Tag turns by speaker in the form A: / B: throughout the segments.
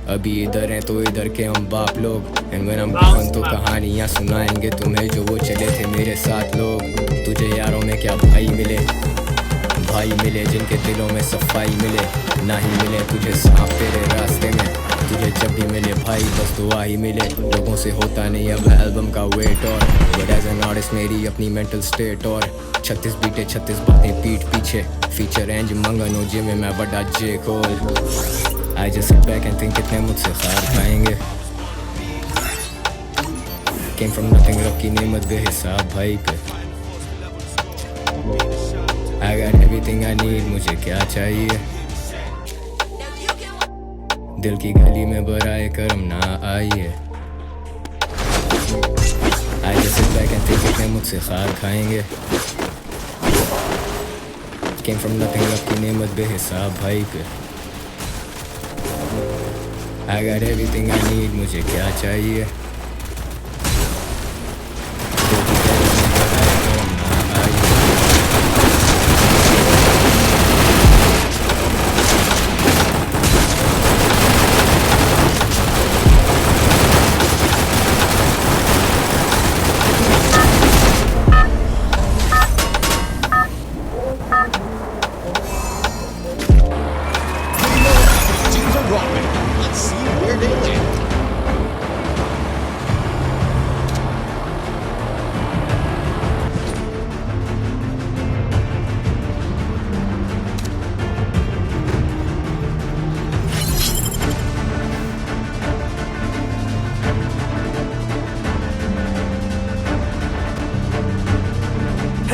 A: अभी इधर हैं तो इधर के हम बाप लोग। एंड व्हेन हम गॉन तो कहानियाँ सुनाएंगे तुम्हें जो वो चले थे मेरे साथ लोग। तुझे यारों में क्या भाई मिले, भाई मिले जिनके दिलों में सफाई मिले। ना ही मिले तुझे सांप तेरे रास्ते में, तुझे जब भी मिले भाई बस दुआ ही मिले। लोगों से होता नहीं अब एल्बम का वेट, और बट एज एन आर्टिस्ट मेरी अपनी मेंटल स्टेट। और 36 बीटे 36 बातें पीठ पीछे, फीचर एंज मंगन हो जिम में मैं बड़ा जे कोल। I just sit back and think कितने मुझसे खार खाएंगे। Came from nothing, रब की नेमत बेहिसाब भाई पे। I got everything I need, मुझे क्या चाहिए। दिल की गली में बराए करम ना आइए। I just sit back and think कितने मुझसे खार खाएंगे। Came from nothing, रब की नेमत बेहिसाब भाई पे। I got everything I need, मुझे क्या चाहिए।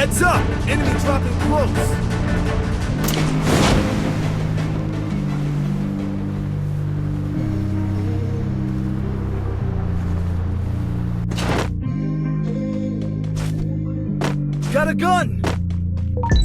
B: Heads up! Enemy dropping close! Got a gun!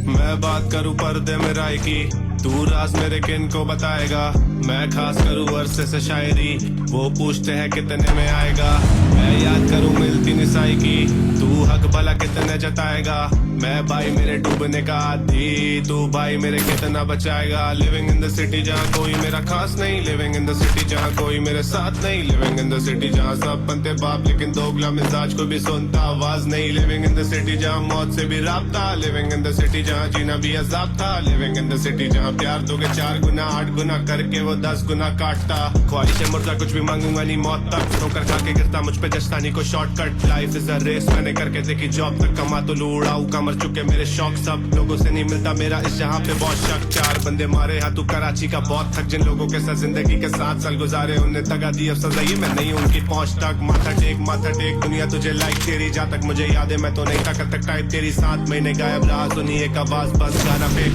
C: मैं बात करूं पर्दे में राय की, तू राज मेरे किन को बताएगा। मैं खास करूं अरसे से शायरी, वो पूछते हैं कितने में आएगा। मैं याद करूं मिलती निसाई की, तू हक भला कितने जताएगा। मैं भाई मेरे डूबने का आदी, तू भाई मेरे कितना बचाएगा। लिविंग इन द सिटी जहाँ कोई मेरा खास नहीं, लिविंग इन द सिटी जहाँ कोई मेरे साथ नहीं। लिविंग इन द सिटी जहाँ सब बनते बाप लेकिन दोगला मिजाज को भी सुनता आवाज नहीं। लिविंग इन द सिटी जहाँ मौत से भी राबता, लिविंग इन द सिटी जहाँ जीना भी अजाब था। लिविंग इन द सिटी जहाँ प्यार दोगे 4 गुना 8 गुना करके वो 10 गुना काटता। ख्वाहिशें मुर्दा कुछ भी मांगूंगा नहीं मौत तक, ठोकर खा के गिरता मुझ पे जश्तानी को shortcut. Life is a race मैंने करके देखी जॉब तक, कमा तो लू उड़ाऊ का मर चुके मेरे शौक। सब लोगों से नहीं मिलता मेरा इस जहाँ पे बहुत शक। 4 बंदे मारे हाथू कराची का बहुत थक, जिन लोगों के साथ जिंदगी के 7 साल गुजारे उन्हें तगा दी अब सजा। ये मैं नहीं उनकी पहुंच तक। माथा टेक दुनिया तुझे लाइक तेरी, जहाँ तक मुझे याद है मैं तो नहीं था कब तक टाइप तेरी। 7 महीने गायब रहा सुनी एक आवाज बस,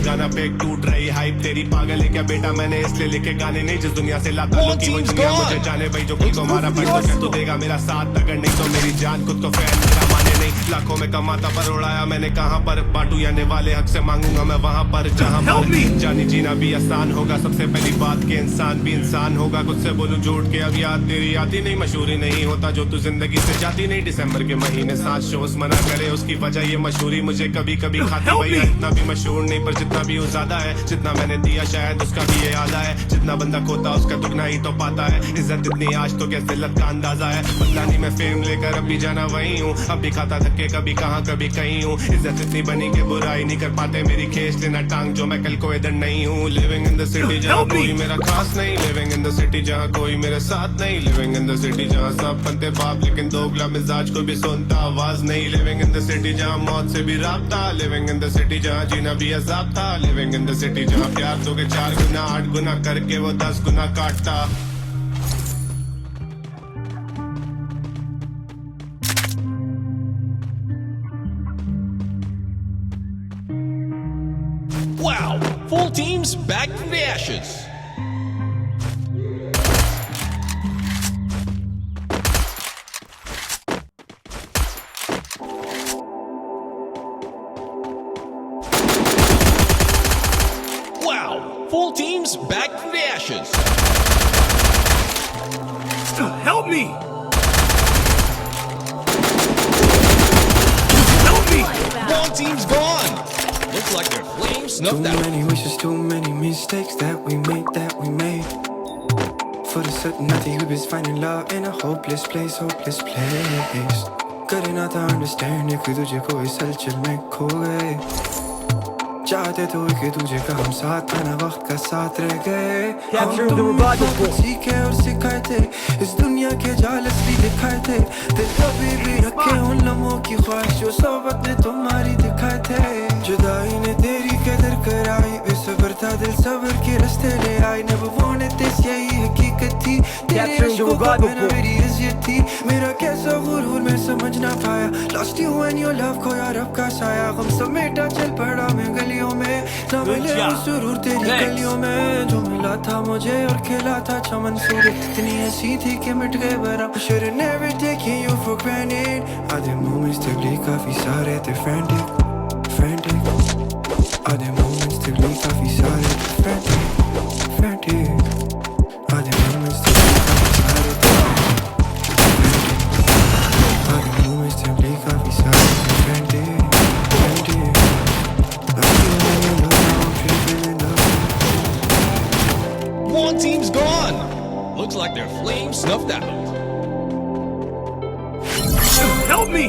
C: गाना फेक टूट रही हाइप तेरी। पागल है क्या बेटा मैंने इसलिए लिखे गाने नहीं, जिस दुनिया से लाता लोग की वो दुनिया मुझे जाने भाई। जो खुद को मारा पड़ तो देगा मेरा साथ, अगर नहीं तो मेरी जान। खुद को फैन मेरा माने नहीं, लाखों में कमाता पर उड़ाया मैंने कहाँ पर। बांटू याने वाले हक से मांगूंगा मैं वहाँ पर जहाँ जानी जीना भी आसान होगा। सबसे पहली बात के इंसान भी इंसान होगा। खुद से बोलूं झूठ के अब याद तेरी आती नहीं, मशहूरी नहीं होता जो तू जिंदगी से जाती नहीं। दिसंबर के महीने 7 शोज मना करे उसकी वजह ये मशहूरी मुझे कभी कभी खाती भैया। इतना भी मशहूर नहीं पर जितना भी वो ज्यादा है, जितना मैंने दिया शायद उसका भी ये आधा है। जितना बंदा खोता उसका दुगना ही तो पाता है। इज्जत इतनी आज तो कैसे लत का अंदाजा है। पता नहीं मैं फेम लेकर अभी जाना वही हूँ, अभी खाता धक्के कभी कहाँ कभी कहीं हूँ। इज्जत इतनी बनी के बुराई नहीं कर पाते मेरी, खींच लेना टांग जो मैं कल को इधर नहीं हूँ। लिविंग इन द सिटी जहाँ कोई मेरा खास नहीं, लिविंग इन द सिटी जहाँ कोई मेरे साथ नहीं। लिविंग इन द सिटी जहाँ सब बनते बाप लेकिन दोगला मिजाज को भी सुनता आवाज नहीं। लिविंग इन द सिटी जहाँ मौत से भी राबता, लिविंग इन द सिटी जहाँ जीना भी अजाब था। लिविंग इन द सिटी जहाँ प्यार दोगे 4 गुना 8 गुना करके वो 10 गुना काटता।
D: Wow! Full teams back from the ashes. Wow! Full teams back from the ashes.
B: Help me! Help me!
D: One team's gone. Looks like their flames snuffed
E: Too
D: out.
E: many wishes, too many mistakes that we made. फुर्सत न थी, we was finding love in a hopeless place, hopeless place. करे ना था understand एक दूजे को इस हलचल में खो गए, चाहते तो कि तुझे का हम साथ में ना वक्त का साथ रह गए। हम तुम सीखे और सिखाए थे, इस दुनिया के जाल असली दिखाए थे, दिल कभी भी रखे उन लम्हों की ख्वाहिश जो सोबत ने तुम्हारी दिखाए थे। जुदाई ने तेरी कदर कराई, बेसब्र था दिल सब्र के रास्ते ले आई, never wanted this यही हकीकत थी, तेरे अश्कों का बना मेरी इज़्ज़त थी, मेरा कैसा गुरूर मैं समझ ना पाया, lost you when your love खोया रब का साया, गम समेटा चल पड़ा मैं गलियों में, ना मिले वो सुरूर तेरी गलियों में, जो मिला था मुझे और खिला था चमन, सूरत इतनी ऐसी थी कि मिट गए बरम, should never taken you for granted, आधे moments तकलीफ काफी सारे थे frantic, frantic, आधे moments तकलीफ काफी सारे थे frantic, frantic, आधे moments तकलीफ काफी सारे थे frantic, आधे moments तकलीफ काफी सारे थे frantic, frantic,
D: One team's gone. Looks like their flames snuffed out.
B: Help me!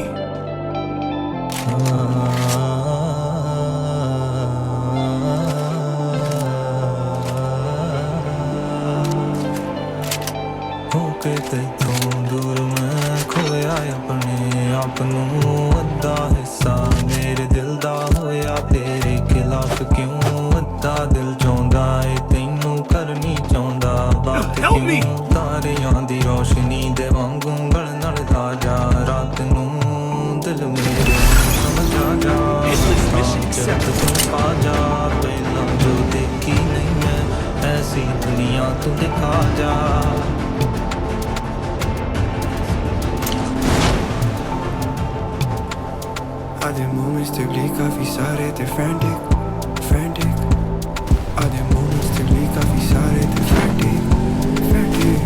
E: होके तेथों दूर मैं खोया अपने आप नूं, अद्धा हिस्सा मेरे दिल दा होया तेरे खिलाफ क्यों, अद्धा दिल चाहुंदा ए तैनूं करनी चाहुंदा बात क्यों, तारियां दी रोशनी दे वांगू गलण ताजा रात नूं, दिल मेरे समझ आ जा, जब तू आ जा, पहला जो देखी नहीं मैं ऐसी दुनिया तू दिखा जा। आधे moments तकलीफ काफी सारे थे frantic, frantic, आधे moments तकलीफ काफी सारे थे frantic, frantic,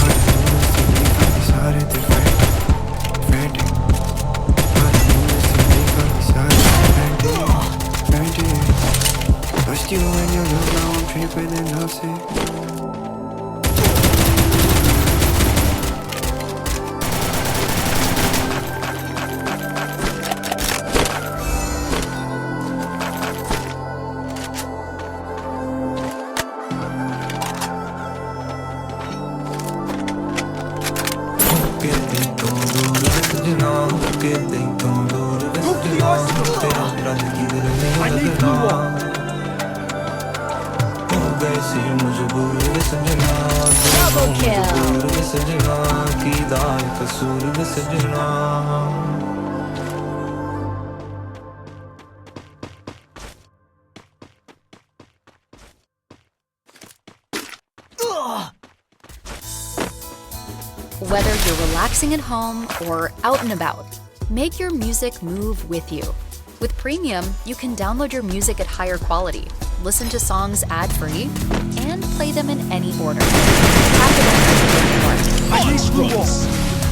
E: आधे moments तकलीफ काफी सारे थे frantic, frantic, आधे moments तकलीफ काफी सारे थे frantic, frantic, lost you when you love, now I'm tripping in love से।
F: Double kill. Whether you're relaxing at home or out and about, make your music move with you. With Premium, you can download your music at higher quality, listen to songs ad-free, and play them in any order. Tap it on
D: Ice Rules.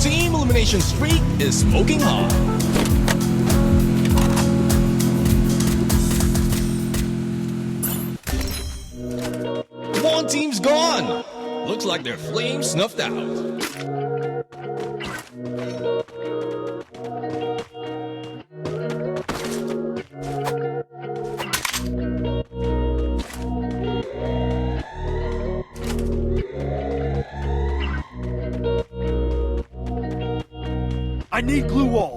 D: Team elimination streak is smoking hot. One team's gone. Looks like their flames snuffed out.
B: I need glue wall.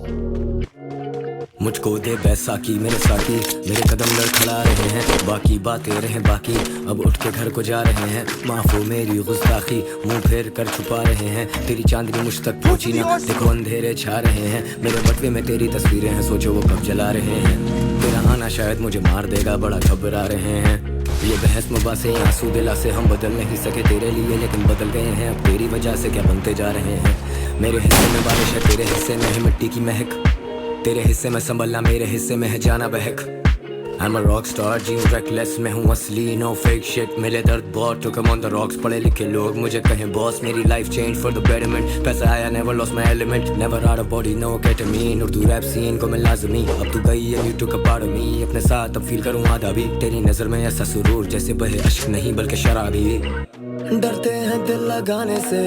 A: मुझको दे बैसाखी मेरे साथी, मेरे कदम लड़खड़ा रहे हैं, बाकी बातें रहे बाकी, अब उठ के घर को जा रहे हैं, माफ हो मेरी गुस्ताखी, मुंह फेर कर छुपा रहे हैं, तेरी चांदनी मुझ तक पहुंची ना, देखो अंधेरे छा रहे हैं, मेरे बटवे में तेरी तस्वीरें हैं, सोचो वो कब जला रहे हैं, तेरा आना शायद मुझे मार देगा, बड़ा घबरा रहे हैं, ये बहस मुबासे आंसू दिला से हम बदल नहीं सके तेरे लिए, लेकिन बदल गए हैं अब तेरी वजह से, क्या बनते जा रहे हैं, मेरे हिस्से में बारिश है, तेरे हिस्से में है मिट्टी की महक, तेरे हिस्से में संभलना, मेरे हिस्से में है जाना बहक। I'm a rock star, जीऊँ reckless, मैं हूँ असली, no fake shit. मिले दर्द बहुत, took 'em on the rocks. पढ़े लिखे लोग मुझे कहें boss, मेरी life change for the betterment. पैसा आया, never lost my element. Never out of body, no ketamine. Urdu rap scene को मैं लाज़मी. अब तू गई and you took a part of me. अपने साथ अब feel करूँ आधा भी. तेरी नज़र में ऐसा सुरूर जैसे बहे अश्क नहीं बल्कि शराबी.
E: डरते हैं दिल लगाने से,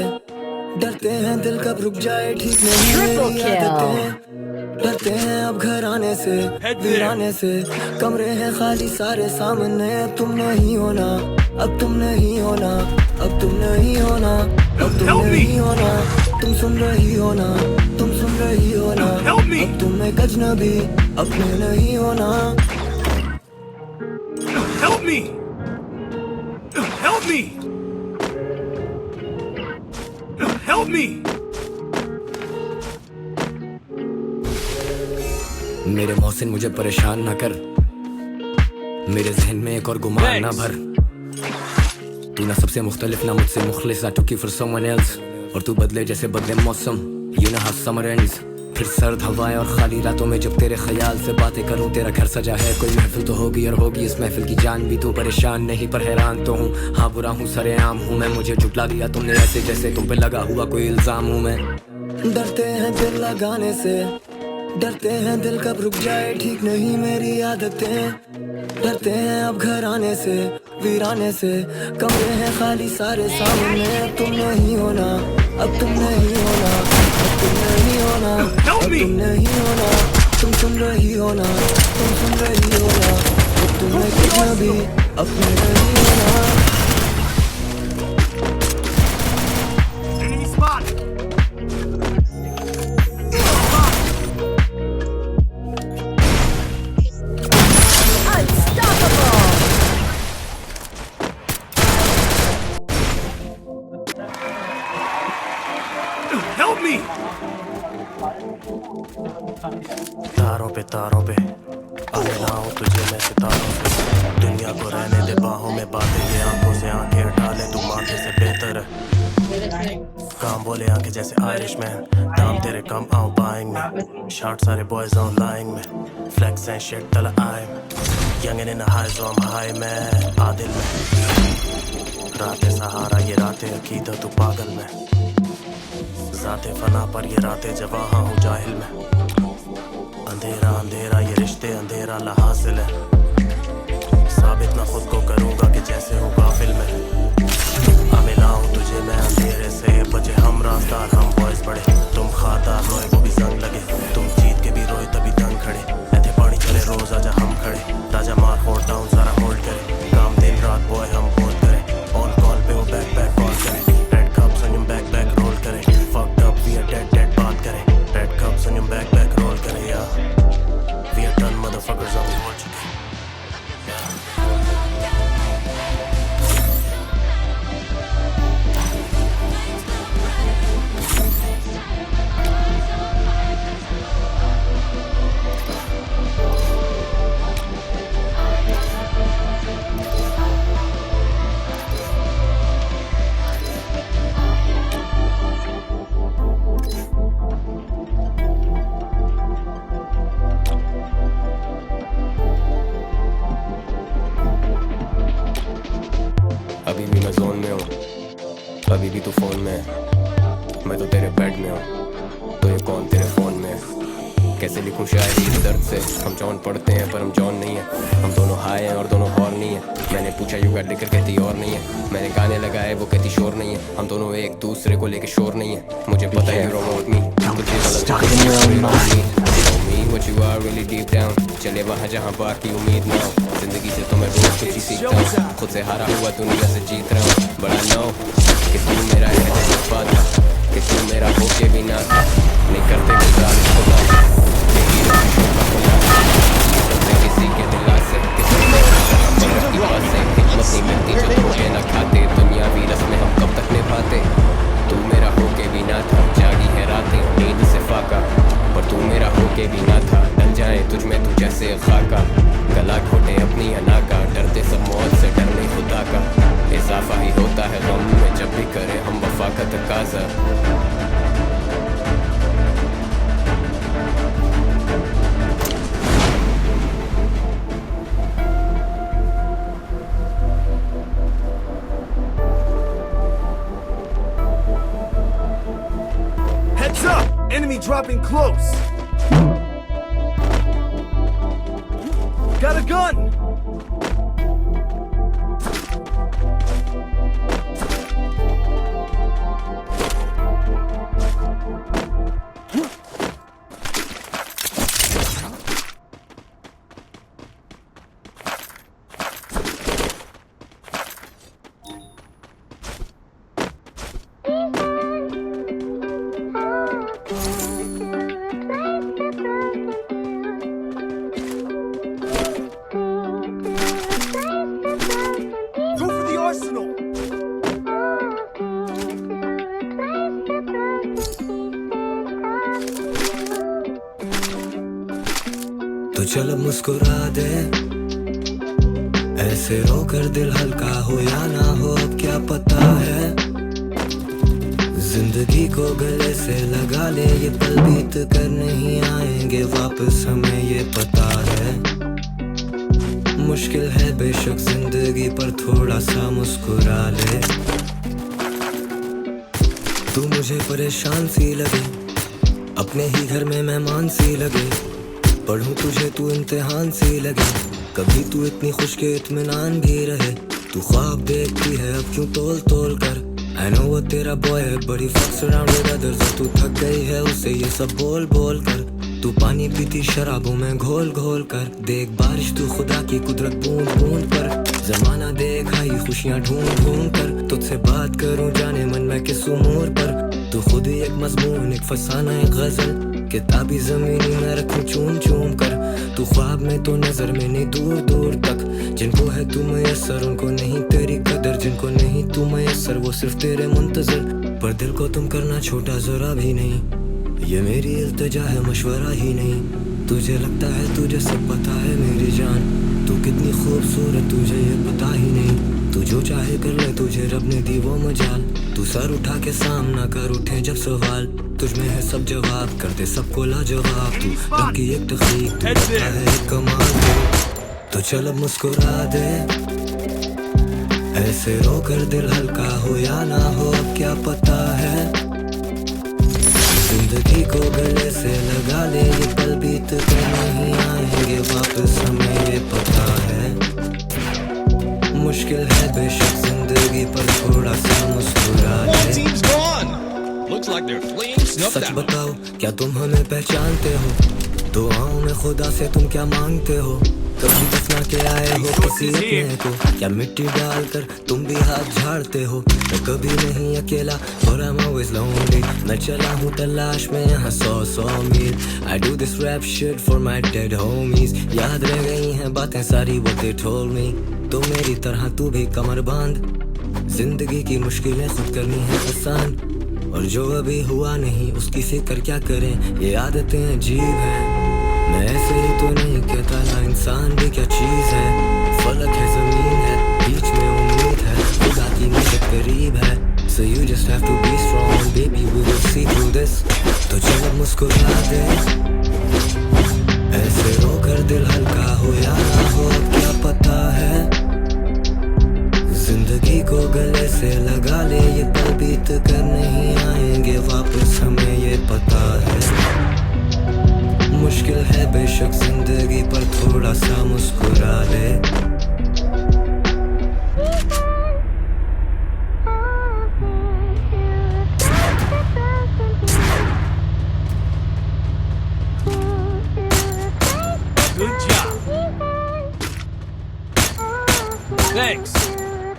E: डरते हैं दिल कब रुक जाए ठीक नहीं मेरी आदतें. डरते हैं अब घर आने से, वीराने से. कमरे हैं खाली सारे सामने. अब तुम नहीं होना, अब तुम नहीं होना, अब तुम नहीं होना, अब तुम नहीं होना. तुम सुन रही हो ना, तुम सुन रही हो ना. अब तुम एक अजनबी अपने नहीं होना.
B: Help me! Help me! Help me!
A: मेरे मोहसिन मुझे परेशान ना कर, मेरे जहन में एक और गुमान ना भर. तू ना सबसे मुख्तलिफ ना मुझसे मुखलिस. I took you for someone else. और तू बदले जैसे बदले मौसम. You know how summer ends. फिर सर्द हवाएं और खाली रातों में जब तेरे ख्याल से बातें करूं. तेरा घर सजा है, कोई महफिल तो होगी और होगी इस महफिल की जान भी. तू परेशान नहीं पर हैरान तो हूँ. हाँ बुरा हूँ, सरेआम हूँ मैं. मुझे झुठला दिया तुमने ऐसे जैसे तुम पे लगा हुआ कोई इल्जाम हूँ मैं.
E: डरते हैं दिल लगाने से, डरते हैं दिल कब रुक जाए ठीक नहीं मेरी आदतें. डरते हैं अब घर आने से, वीराने से. कमरे हैं खाली सारे सामने. अब तुम नहीं होना, अब तुम नहीं होना, अब तुम नहीं होना, अब तुम नहीं होना. तुम सुन रही हो ना, तुम सुन रही हो ना. अब तुम अजनबी अपने नहीं होना.
B: Enemy spotted! Help me!
C: तारों पे आने लाऊं तुझे मैं सितारों पे. दुनिया को रहने दे बाहों में, बातें ये आंखों से आंखें हटा ले. तू माथे से बेहतर है, काम बोले आंखें जैसे आयरिश मैन. दाम तेरे कम आऊं बाइंग में, शॉट सारे बॉयज ऑन लाइन में. फ्लेक्स एंड शिट तला आई में, यंग इन हाई जो हम हाई में. आदिल में रातें सहारा, ये रातें अकीदत तू पागल में. जाते फना पर ये रातें जवाहा हूँ जाहिल में. अंधेरा अंधेरा ये रिश्ते अंधेरा ला हासिल है. साबित ना खुद को करूँगा कि जैसे हूँ गाफिल में. मिला हूँ तुझे मैं अंधेरे से, बचे हम रास्तार हम बॉयज बड़े. तुम खातार रोए को भी जंग लगे, तुम जीत के भी रोए तभी दंग खड़े. ऐसे पानी चले रोज आजा हम खड़े. राजा मार होल्ड डाउन सारा होल्ड करे. काम दिन रात बॉय हम बोल करे. ऑन कॉल पे वो बैक बैक कॉल करे. रेड कप सनियम बैक बैक रोल करे. Fucked up we are dead dead बात करे. रेड कप सनियम बैक बैक रोल करे. या वी आर डन मदरफकर्स हम बोल चुके. अभी भी मैं जोन में हूँ, अभी भी तू फोन में है. मैं तो तेरे बेड में हूँ, तो ये कौन तेरे फोन में है. कैसे लिखूं शायरी इस दर्द से. हम जॉन पढ़ते हैं पर हम जॉन नहीं है. हम दोनों हाई हैं और दोनों हॉर नहीं है. मैंने पूछा यू गाट लेकर कहती और नहीं है. मैंने गाने लगाए वो कहती शोर नहीं है. हम दोनों एक दूसरे को लेके शोर नहीं है. मुझे पता है रोमांट मी what you are really deep down. चले वहाँ जहाँ बाकी उम्मीद ना हो. जिंदगी से तो मैं रोज कुछ ही सीखता हूँ. खुद से हारा हुआ दुनिया से जीत रहा हूँ. बड़ा नो कि तू मेरा है जज्बात था, कि तू मेरा होके भी ना था. नहीं करते गुजारिश खुदा किसी के दिला से, किसी की बात से हिम्मत नहीं मिलती जो धोखे ना खाते. दुनियावी रस्में हम कब तक निभाते. तू मेरा होके भी ना था. जागी है रातें नींद से फाका, पर तू मेरा होके भी ना था. डल जाए तुझ में तू जैसे खाका. गला घोटे अपनी अना का, डरते सब मौत से डरने खुदा का. इजाफा ही होता है गम में जब भी करे हम वफा
B: Enemy dropping close. Got a gun. Go for the arsenal.
E: तो चल मुस्कुरा दे, ऐसे रो कर दिल हल्का हो या ना हो, अब क्या पता है। जिंदगी को गले से लगा ले, ये पल बीत कर नहीं आएंगे वापस, हमें ये पता है। मुश्किल है बेशक जिंदगी, पर थोड़ा सा मुस्कुरा ले। तू मुझे परेशान सी लगे, अपने ही घर में मेहमान सी लगे। पढ़ूं तुझे तू इम्तिहान सी लगे, कभी तू इतनी खुश के इत्मीनान भी रहे। तू ख्वाब देखती है अब क्यों तोल तोल कर। I know वो तेरा बॉय है, बड़ी fucks around with others, और तू थक गई है उसे ये सब बोल बोल कर। तू पानी पीती शराबों में घोल घोल कर। देख बारिश तू खुदा की कुदरत बूंद बूंद पर। जमाना देख आई खुशियाँ ढूंढ ढूंढ कर। तुझसे बात करूं जाने मन में किस उमूर पर। तू खुद ही एक मजमून, एक फसाना, एक गजल, किताबी ज़मीनी में रखूं चूम चूम कर। तू ख्वाब में तो नजर में नहीं दूर दूर तक। जिनको है तू मयसर उनको नहीं तेरी कदर, जिनको नहीं तू मयसर वो सिर्फ तेरे मुंतजर। पर दिल को तुम करना छोटा जरा भी नहीं, ये मेरी इल्तिजा है मशवरा ही नहीं। तुझे लगता है तुझे सब पता है मेरी जान, तू कितनी खूबसूरत तुझे ये पता ही नहीं। तू जो चाहे कर ले, तुझे रब ने दी वो मजाल। तू सर उठा के सामना कर उठे जब सवाल, तुझ में है सब जवाब, करते सबको लाजवाब। तू रब की एक तख्लीक, तू करता है एक कमाल। तो चल अब मुस्कुरा दे, ऐसे रो कर दिल हल्का हो या ना हो, अब क्या पता है। जिंदगी को गले से लगा ले, ये पल बीत कर नहीं आएंगे वापस, हमें ये पता है। मुश्किल है बेशक जिंदगी, पर थोड़ा सा मुस्कुरा
D: One
E: ले।
D: team's gone. Looks like their flames snuffed
E: such
D: out.
E: बताओ क्या तुम हमें पहचानते हो? दुआओं में खुदा से तुम क्या मांगते हो? कभी दफना के आए हो किसी अपने को, क्या मिट्टी डालकर तुम भी हाथ झाड़ते हो? मैं कभी नहीं अकेला, but I'm always lonely। मैं चला हूँ तलाश में यहाँ 100 मील। I do this rap shit for my dead homies। याद रह गई हैं बातें सारी what they told me। तो मेरी तरह तू भी कमर बांध, जिंदगी की मुश्किलें खुद करनी है आसान। और जो अभी हुआ नहीं उसकी फिक्र क्या करें, ये आदतें अजीब हैं। मैं ऐसे ही तो नहीं कहता, ना इंसान भी क्या चीज़ है। फलक है ज़मीन है, बीच में उम्मीद है, खुदा की मदद करीब है। So you just have to be strong baby, we will see through this। तो चलो मुस्कुरा दे, ऐसे रो कर दिल हल्का हो या ना हो, अब क्या पता है। जिंदगी को गले से लगा ले, ये पल बीत कर नहीं आएंगे वापस, हमें ये पता है। मुश्किल है बेशक जिंदगी, पर थोड़ा सा मुस्कुरा ले।
B: Good job. Thanks.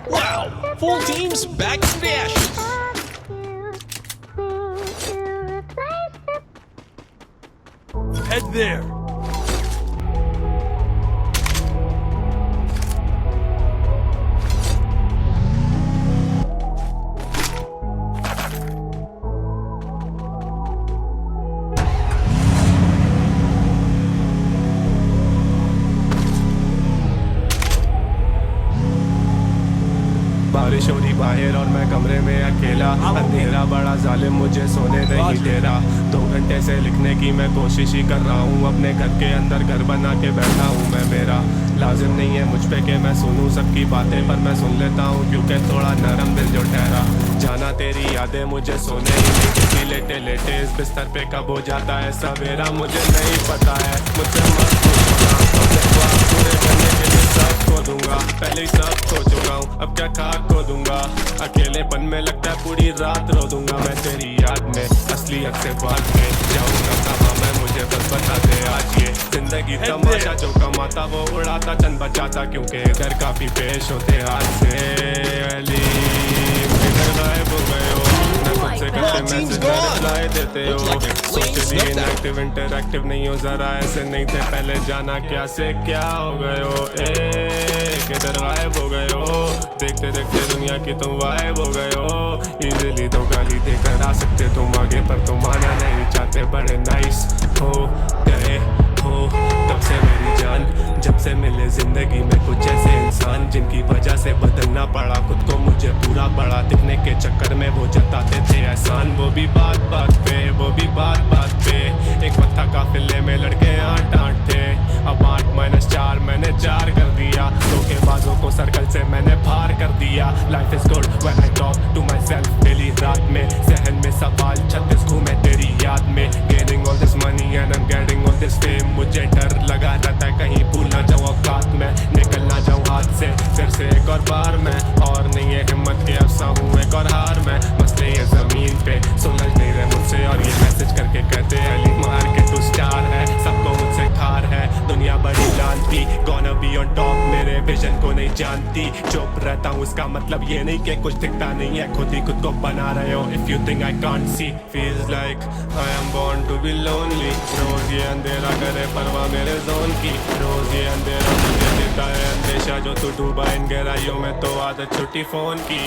D: Wow, full teams back from the ashes.
B: Head there.
C: बारिश हो रही बाहर और मैं कमरे में अकेला। अंधेरा बड़ा जालिम मुझे सोने नहीं दे रहा। 2 घंटे से लिखने की मैं कोशिश ही कर रहा हूँ। अपने घर के अंदर घर बना के बैठा हूँ मैं। मेरा लाजिम नहीं है मुझ पे कि मैं सुनूं सबकी बातें, पर मैं सुन लेता हूँ क्योंकि थोड़ा नरम दिल जो ठहरा। जाना वरना तेरी यादें मुझे सोने ही नहीं देती। लेटे लेटे इस बिस्तर पे कब हो जाता है सवेरा मुझे नहीं पता है। मुझसे मत पूछना, अपने ख्वाब पूरे करने के लिए सब खो दूंगा। पहले ही सब खो चुका हूँ, अब क्या खाक खो दूंगा। अकेलेपन में लगता है पूरी रात रो दूंगा मैं तेरी याद में। असलियत से भाग के जाऊंगा कहाँ मैं, मुझे बस बता दे आज ये जिंदगी तमाशा। जो कमाता वो उड़ाता, चंद बचाता, क्योंकि इधर काफी पेश होते हाथ से। अली किधर गायब हो गए हो, मैं खुद से करते मैसेज रिप्लाई देते हो। सोशली इनएक्टिव इंटरएक्टिव नहीं हो, जरा ऐसे नहीं थे पहले, जाना क्या से क्या हो गए हो। किधर गायब हो गए हो, देखते देखते दुनिया की तुम वाइब हो गए हो। इजीली तो गाली देकर आ सकते तुम आगे, पर तुम आना नहीं चाहते। बड़े नाइस हो गए हो तब से मेरी जान, जब से मिले जिंदगी में कुछ ऐसे इंसान जिनकी वजह से बदलना पड़ा खुद को। मुझे पूरा बड़ा दिखने के चक्कर में वो जताते थे एहसान, वो भी बात बात पे, वो भी बात बात पे। एक पत्ता काफिले में लड़के 8-8 थे, अब 8-4 मैंने 4 कर दिया। धोखेबाजों को सर्कल से मैंने पार कर दिया। Life is good when I talk to myself daily रात में। सहन में सवाल 36 घूमे तेरी याद में। Gaining all this money and I am getting all this fame. मुझे डर लगा रहता है कहीं भूल ना जाऊँ औकात में, निकल ना जाऊँ हाथ से फिर से एक और बार मैं। और नहीं है हिम्मत के अफसा हूँ एक और हार मैं। मसले ये जमीन पे सुलझ नहीं रहे मुझसे, और ये मैसेज करके कहते अली मार के तू स्टार है। सबको मुझसे खार है दुनिया बड़ी लानती, गॉना बी ऑन टॉप मेरे विजन को नहीं जानती। चुप रहता हूँ इसका मतलब ये नहीं कि कुछ दिखता नहीं है, खुद ही खुद को बना रहे हो। If you think I can't see, feels like I am born to be lonely. रोज ये अंधेरा करे परवाह मेरे जोन की, रोज ये अंधेरा मुझे देता है अंदेशा। जो तू डूबा इन गहराइयों में तो आदत छुट्टी फोन की।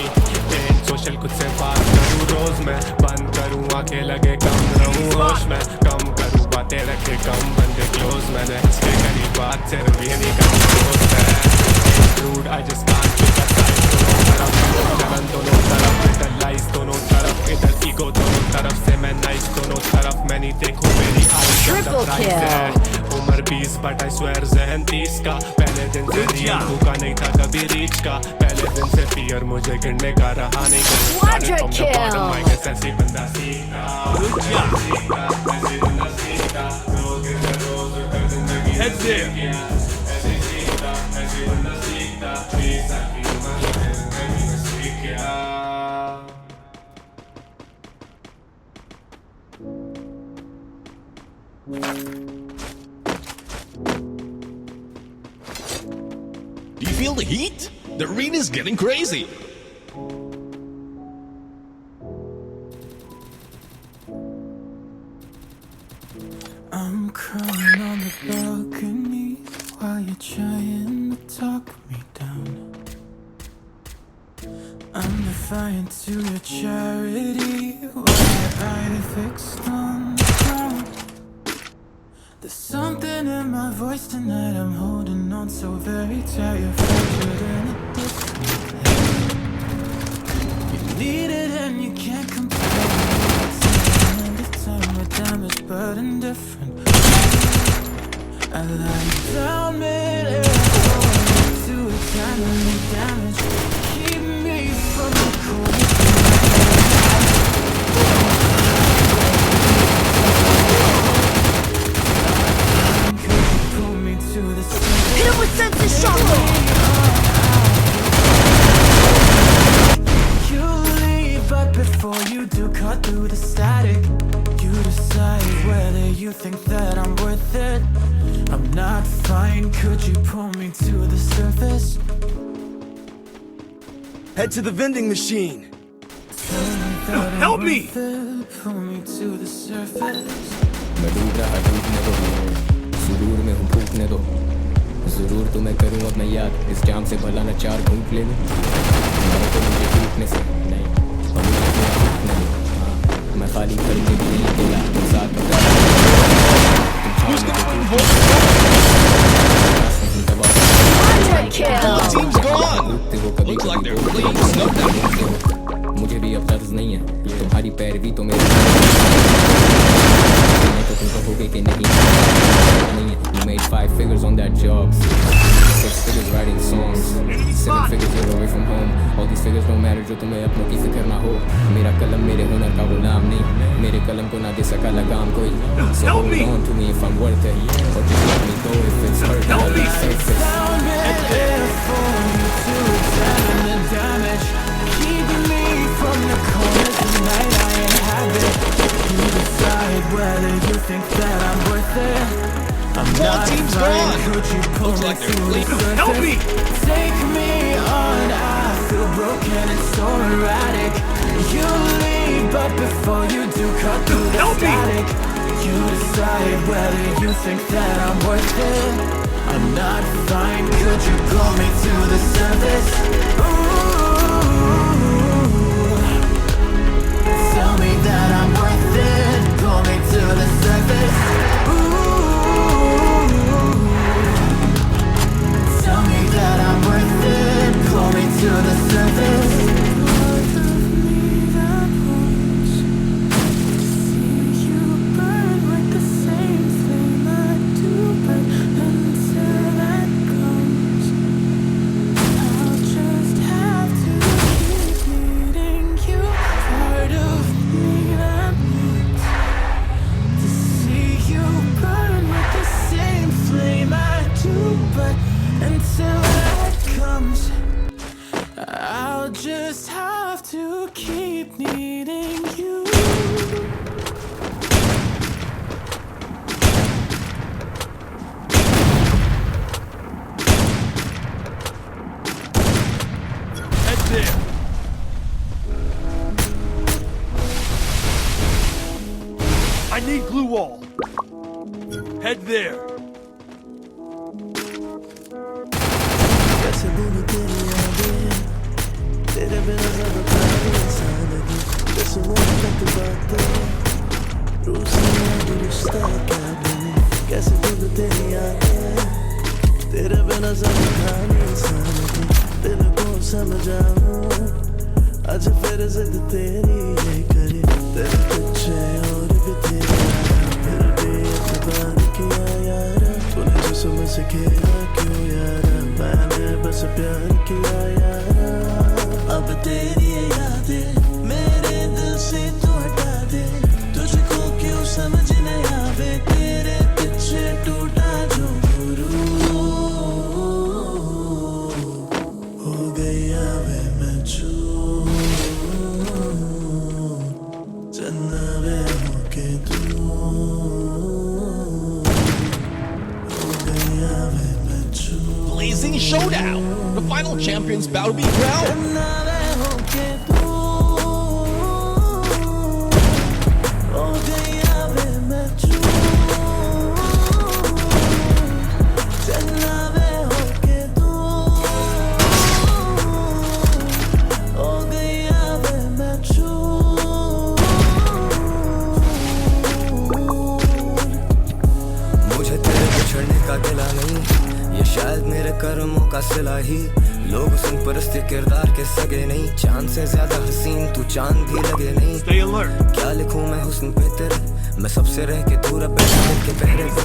C: सोशल खुद से बात करूँ रोज मैं, बंद करूँ आंखें लगे कम रहूँ होश में। कम करूँ बातें रखे कम बंदे क्लोज, मैंने इसके करीब बात सिर्फ ये नहीं कम दोस्त है। Rude, I just can't pick a side। दोनों तरफ चलन दोनों तरफ, इधर लाइस दोनों तरफ, इधर ईगो दोनों तरफ से मैं नाइस दोनों तरफ। मैं नहीं देखूं मेरी आइज़ है। उम्र 20 बट आई स्वेयर जहन 30 का। पहले दिन से रियल भूखा नहीं था कभी रीच का। पहले दिन से फियर मुझे गिरने का रहा नहीं। ऐसी बंदा
B: Head there.
D: Do you feel the heat? The arena's getting crazy.
E: I'm crying on the balcony while you're trying to talk me down. I'm defiant to your charity while your eye fixed on the ground. There's something in my voice tonight, I'm holding on so very tight. You're fractured in a different way. You need it and you can't complain. It's the time we're damaged but indifferent. I lie down mid-air to eternally damage. Keep me from the cold.
G: Hit him with sense of shock!
E: You leave, but before you do, cut through the static. You decide whether you think that I'm worth it. I'm not fine, could you pull me to the surface?
B: Head to the vending machine.
E: Help me! Pull me to the surface.
A: मैं डूब रहा डूबने दो, सुरूर में हूँ फूकने दो। जरूर तुम्हें करूँ अब मैं याद, इस जाम से भला न 4 घूंट ले लूँ। मरो तो मुझे टूटने से नहीं, और मुझे टूटने दो। मैं खाली करने भी नहीं अकेला, तुम साथ में
D: Team's gone. Looks like they're fleeing snuffed out.
A: मुझे भी अब तर्ज नहीं है, तुम्हारी पैरवी तो मेरे तो तुम कहोगे कि नहीं है। You made 5 figures on that job, 6 figures writing songs, 7 figures you're away from home. All these figures don't matter जो तुम्हें अपनों की फिक्र ना हो मेरा कलम मेरे हुनर का गुलाम नहीं मेरे कलम को ना दे सका लगाम कोई So hold on to me if I'm worth it or just let me go if it's hurt I'll be surface
G: Found it there for you to examine the damage. Keeping me from the corners tonight I inhabit. You decide whether you think that I'm worth it. I'm not
D: team's
G: fine.
D: gone.
G: Could you pull
D: Looks
G: me
D: like they're
G: to the
D: sleeping.
B: Help me!
G: surface? Take me on. I feel broken and so erratic. You leave, but before you do, cut through the
B: Help me!
G: static. You decide whether you think that I'm worth it. I'm not fine. Could you pull me to the surface? Ooh, tell me that I'm worth it. Pull me to the surface. Ooh, tell me that I'm worth it. Pull me to the surface. Part of me that wants to see you burn with the same flame I do, but until that comes, I'll just have to keep needing you. Part of me that wants to see you burn with the same flame I do, but until that comes, I'll just have to keep needing you.
B: Head there. I need glue wall. Head there.
H: कैसे भूलूं तेरी यादें तेरे बिना ज़्यादा प्यारी इंसान लगी जैसे मोहब्बत की बातें रूह से आगे रिश्ता क्या बने कैसे भूलूं तेरी यादें तेरे बिना ज़्यादा प्यारी इंसान लगी दिल को समझाऊं आज फिर जिद तेरी ये करे तेरे पीछे और भी तेरा फिर भी एतबार किया यारा तूने जो समझ से खेला क्यों यारा मैंने बस प्यार किया यारा अब तेरी ये यादें मेरे दिल से तू हटा दे तुझको क्यों समझ नहीं आवे तेरे पीछे टूटा जो गुरु हो गया वे मैं चूर चन्ना वे होके तू हो गया वे मैं चूर
D: Blazing showdown! The final champions bout to be crowned!
H: चन्ना वे होके तू हो गया वे मैं चूर चन्ना वे होके तू हो गया वे मैं चूर
A: मुझे तेरे बिछड़ने का गिला नहीं ये शायद मेरे कर्मों का सिला ही लोग सुन परस्ती किरदार के सगे नहीं चांद से ज्यादा हसीन तू चांद भी लगे नहीं
B: Stay alert.
A: क्या लिखूं मैं हुस्न पे तेरे मैं सबसे रह के दूर अब बैठा दिल के पहरे पे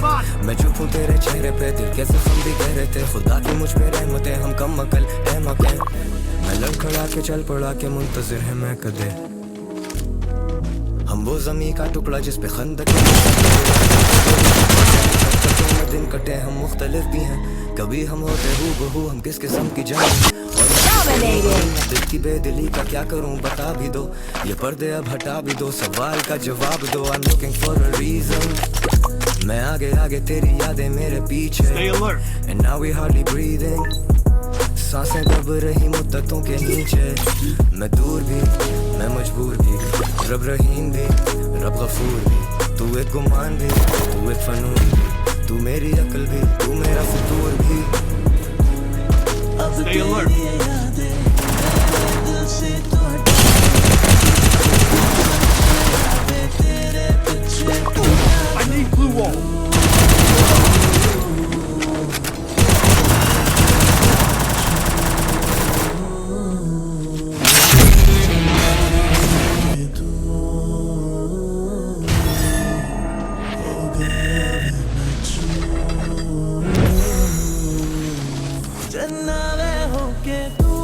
A: मैं चुप हूँ तेरे चेहरे पे दिल के जख्म भी गहरे थे खुदा की मुझ पे रहमतें हम कम अकल अहमक हैं मैं लड़खड़ा के चल पड़ा के मुंतजिर है मैं कदे हम वो जमी का टुकड़ा जिस पे खंदक में दिन कटे हम मुख्तलिफ भी हैं कभी हम होते हूबहू हम किस किस्म की जान दिल की बेदिली का क्या करूं बता भी दो ये पर्दे अब हटा भी दो सवाल का जवाब दो I'm looking for a reason मैं आगे आगे तेरी यादें मेरे पीछे
B: Stay alert.
A: and now we hardly breathing सांसें दब रही मुद्दतों के नीचे मैं दूर भी मैं मजबूर भी रब रहीम भी रब गफूर भी तू एक गुमान भी तू एक फनून भी तू मेरी अक्ल भी तू मेरा फतूर भी
H: अब
B: Stay alert.
H: तेरी ये यादें मेरे दिल से तू हटा दे तेरे पीछे टूटा
B: I need glue wall.
H: चन्ना वे होके तू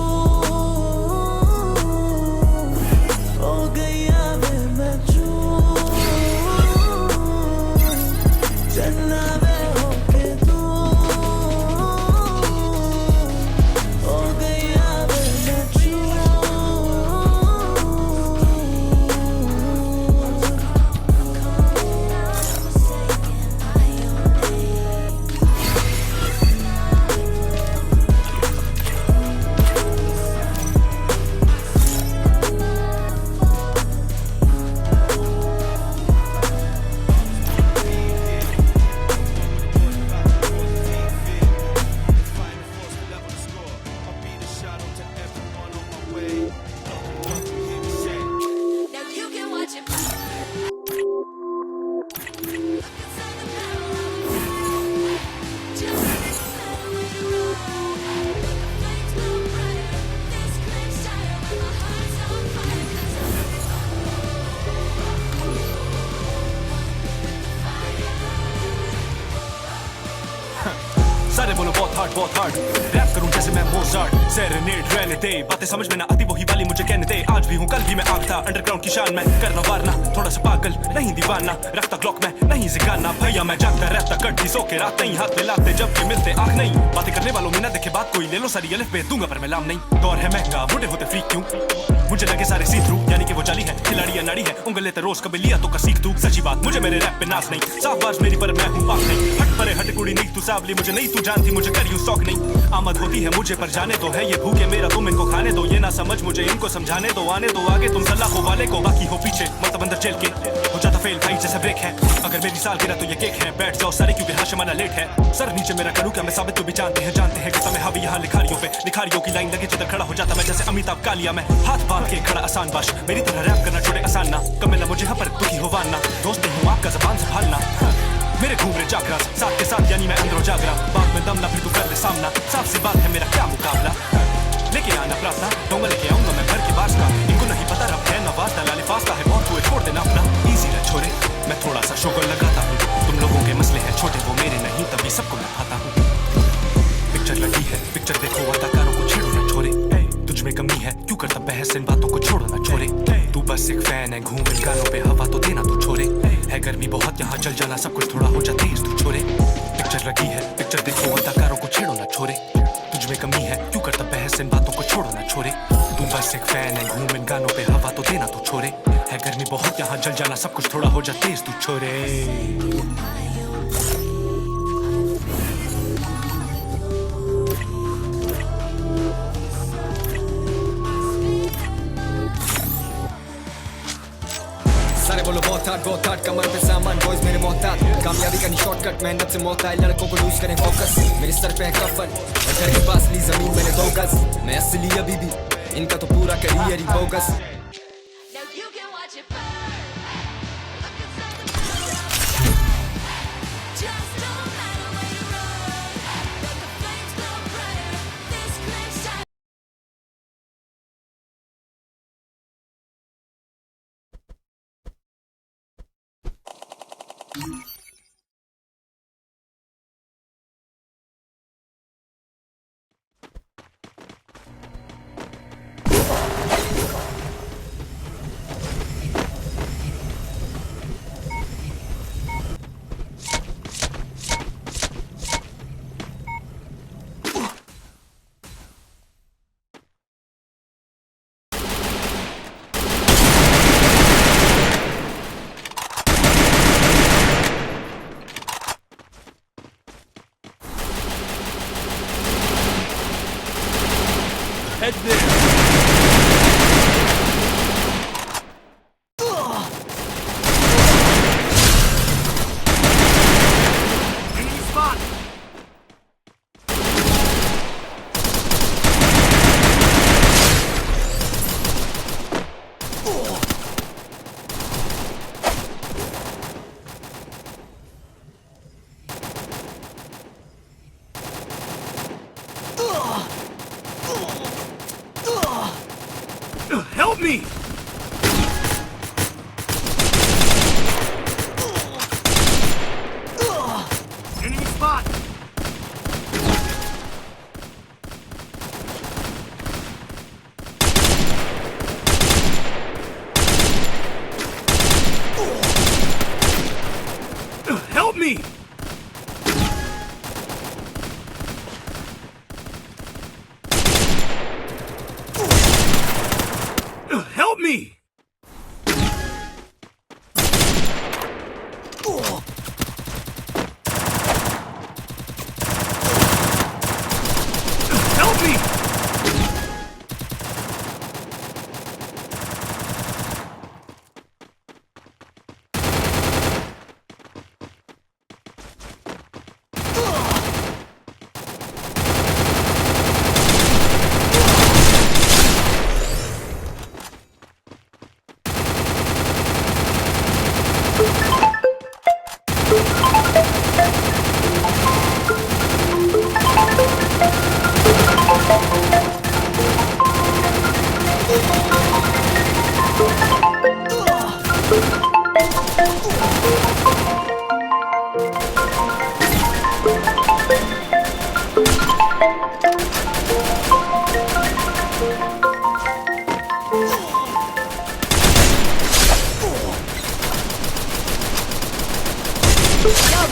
I: बहुत हार्ड रैप करूं जैसे मैं मोजार्ट सेरेनेड रहने दे बातें समझ में ना आती वही वाली मुझे कहने दे आज भी हूं कल भी मैं आग था अंडरग्राउंड की शान में करना वारना थोड़ा सा पागल नहीं दीवाना रखता क्लॉक में नहीं जिगाना भैया मैं जागता रहता कटती सो के रात नहीं हाथ मिलाते जब भी मिलते आंख नहीं बातें करने वालों में ना देखे बात कोई ले लो सारी अलिफ बे दूंगा पर मैं लाम नहीं दौर है महंगा बूढ़े होते फ्री क्यों मुझे लगे सारे सी थ्रू यानी कि वो जाली है खिलाड़ी या नाड़ी है उंगल लेते रोज कभी लिया तो कर सीख तू सच्ची बात मुझे मेरे रैप पे नाज नहीं साफ बाज मेरी पर मैं हूं पाक नहीं हट परे हट कुड़ी नहीं तू सावली मुझे नहीं तू जानती मुझे करियो शौक नहीं आमद होती है मुझे पर जाने दो है ये भूखे मेरा तुम इनको खाने दो ये ना समझ मुझे इनको समझाने दो आने दो आगे तुम सलाखों वाले को बाकी हो पीछे मतलब अंदर जेल के हो जाता फेल भाई जैसे ब्रेक है अगर मेरी साल गिरा तो ये केक है बैठ जाओ सारे क्योंकि हाशिमाना लेट है सर नीचे मेरा करूं क्या मैं साबित तो भी जानते हैं कि मैं हावी यहाँ लिखारियों पे लिखारियों की लाइन लगे जिधर खड़ा हो जाता मैं जैसे अमिताभ कालिया में हाथ बांध के खड़ा आसान बाश मेरी तरह रैप करना छोड़े आसान ना कम मिला मुझे यहाँ पर दुखी हो वारना दोस्त नहीं हूँ आपका जबान संभालना मेरे घूम रहे जागरा साथ के साथ यानी मैं अंदरों जागरा बात में दम ना फिर तू कर ले सामना साफ सी बात है मेरा क्या मुकाबला लेके आना प्रार्थना डोंगा लेके आऊंगा मैं भर के बास का इनको नहीं पता रब है ना वास्ता लाले फास्ता है बहुत हुए छोड़ देना अपना इजी रह छोरे मैं थोड़ा सा शोगर लगाता हूँ तुम लोगों के मसले हैं छोटे वो मेरे नहीं तभी सबको मैं खाता हूँ पिक्चर लगी है पिक्चर देखो अदाकारों को छेड़ो ना छोरे तुझ में कमी है क्यों करता बहस इन बातों को छोड़ो ना छोरे तू बस एक फैन है घूम इन गानों पे हवा तो देना तू छोरे है गर्मी बहुत यहाँ चल जाना सब कुछ थोड़ा हो जा तेज तू छोरे पिक्चर लगी है पिक्चर देखो अदाकारों को छेड़ो ना छोरे तुझ में कमी है क्यों करता बहस इन बातों को छोड़ो ना छोरे तू बस एक फैन है घूम इन गानों पे हवा तो देना तू छोरे है गर्मी बहुत यहाँ जल जाना सब कुछ थोड़ा हो जा तेज तू छोरे
A: सारे बोलो बहुत हार्ड कमर पे सामान बॉयज मेरे मोहतात कामयाबी का नहीं शॉर्टकट मेहनत से मौत आए लड़कों को लूज करें फोकस मेरे सर पे है कफन और घर के पास ली जमीन मैंने 2 गज मैं असली अभी भी इनका तो पूरा करियर ही bogus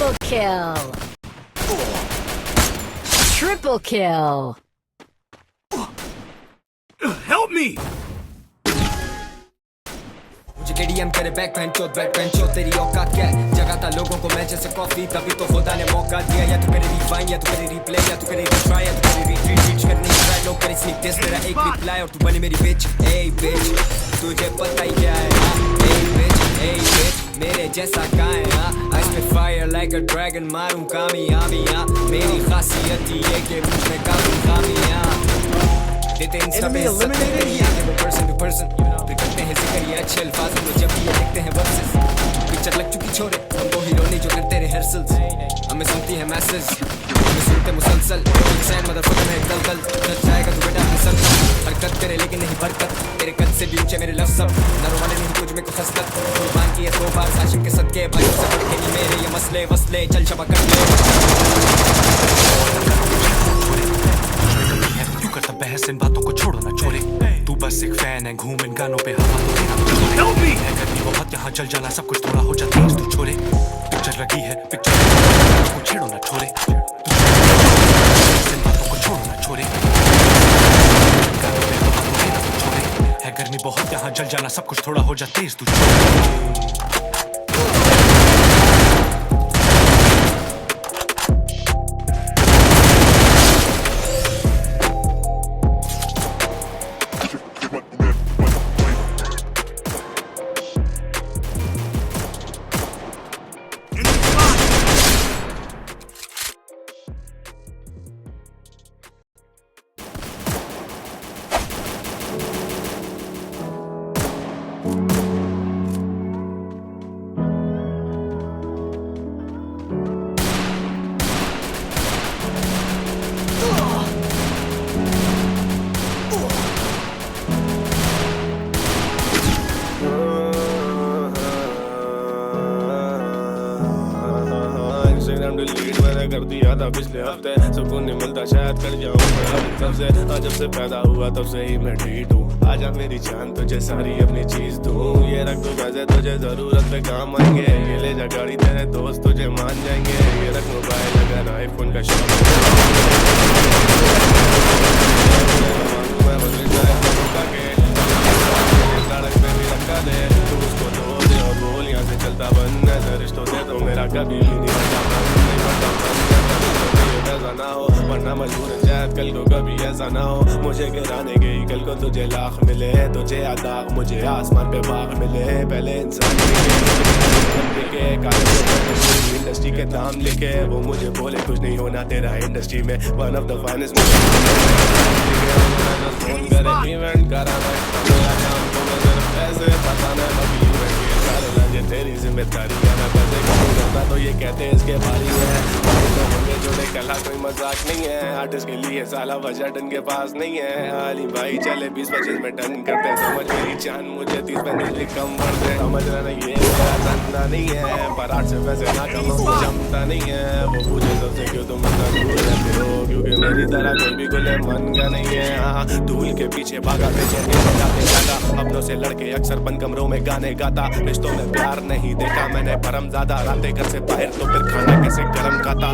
J: Double kill. Triple kill.
B: Help me!
A: मुझे केडीएम करे बैक बेंच तेरी औकात क्या है जगाता लोगों को मैं जैसे कॉफी तभी तो खुदा ने मौका दिया या तू करे रिवाइंड या तू करे रिप्ले या तू करे रिट्राई या तू करे रीच करने की ट्राई लोग करे स्नीक दिस मेरा एक रिप्लाई और तू बने मेरी बिच ए बिच तुझे पता ही क्या है ए बिच मेरे जैसा कहाँ है आई spit fire like a dragon मारूं कामयाबियां मेरी खासियत ये कि मुझ में काफी खामियां देते इंस्टा पे वो पर्सन टू पर्सन फिर करते हैं जिक्र ये अच्छे अल्फाजों में जब ये देखते हैं वर्सेस पिक्चर लग चुकी छोरे हमको हीरो नहीं जो करते रिहर्सल्स हमें सुनती है मैसेज हमें सुनते मुसलसल सैन मदरफकर में दलदल सच जाएगा तू बेटा अपनी सब हरकत करे लेकिन नहीं बरकत तेरे कद से भी ऊंचे मेरे लफ्ज़ सब नरों वाले नहीं तुझ में को खसकत कुर्बान किए 2 बार साशिम के सदके भाइयों से बढ़ के नहीं मेरे ये मसले वसले चल शबा कर
I: करता बहस इन बातों को छोड़ो ना छोरे तू बस एक फैन है घूम इन गानों पे हवा तो देना है गर्मी बहुत यहाँ जल जाना सब कुछ थोड़ा हो जाता है तू छोरे पिक्चर लगी है पिक्चर को छेड़ो ना छोरे इन बातों को छोड़ो ना छोरे गानों पे हवा तो देना तू छोरे है गर्मी बहुत यहाँ जल जाना सब कुछ थोड़ा हो जाता है तू छोरे
C: कर दिया था पिछले हफ्ते सुकून नहीं मिलता शायद कर जाऊँ तब से जब से पैदा हुआ तब से ही मैं ठीक हूँ आजा मेरी जान तुझे सारी अपनी चीज दूँ ये रख तू पैसे तुझे जरूरत पे काम आएंगे ये ले जा गाड़ी तेरे दोस्त तुझे मान जाएंगे ये रख मोबाइल अगर आईफोन का शौक सड़क पे भी रखा दे तू उसको धो दे और बोल यहाँ से चलता बंद है रिश्तों से तो मेरा कभी भी नहीं ऐसा ना हो वरना मजबूर शायद कल को कभी ऐसा ना हो मुझे गिराने गई कल को तुझे लाख मिले तुझे आदाग मुझे आसमान पे बाग मिले पहले इंसान इंडस्ट्री के नाम लिखे वो मुझे बोले कुछ नहीं होना तेरा इंडस्ट्री में one of the finest phone करे इवेंट कराना मेरा काम तो मैं सिर्फ पैसे बताना बाकी ये तेरी जिम्मेदारी है मैं पैसे करता तो ये कहते हैं इसके बारी है तो होंगे जोड़े कला कोई मजाक नहीं है आर्टिस्ट के लिए साला बजट इनके पास नहीं है अली भाई चले 20-25 में टन करते समझ मेरी जान मुझे 30-35 कम बढ़ दे समझ रहा नहीं ये मेरा धंधा नहीं है पर आर्ट से पैसे ना कमाऊं जमता नहीं है वो पूछे सबसे क्यों तुम इतना दूर रहते हो क्योंकि मेरी तरह कोई भी खुले मन का नहीं है हाँ धूल के पीछे भागा बेचैनी बजाते जाता अपनों से लड़के अक्सर बंद कमरों में गाने गाता रिश्तों में प्यार नहीं देखा मैंने परम ज्यादा रातें घर से बाहर तो फिर खाना कैसे गरम खाता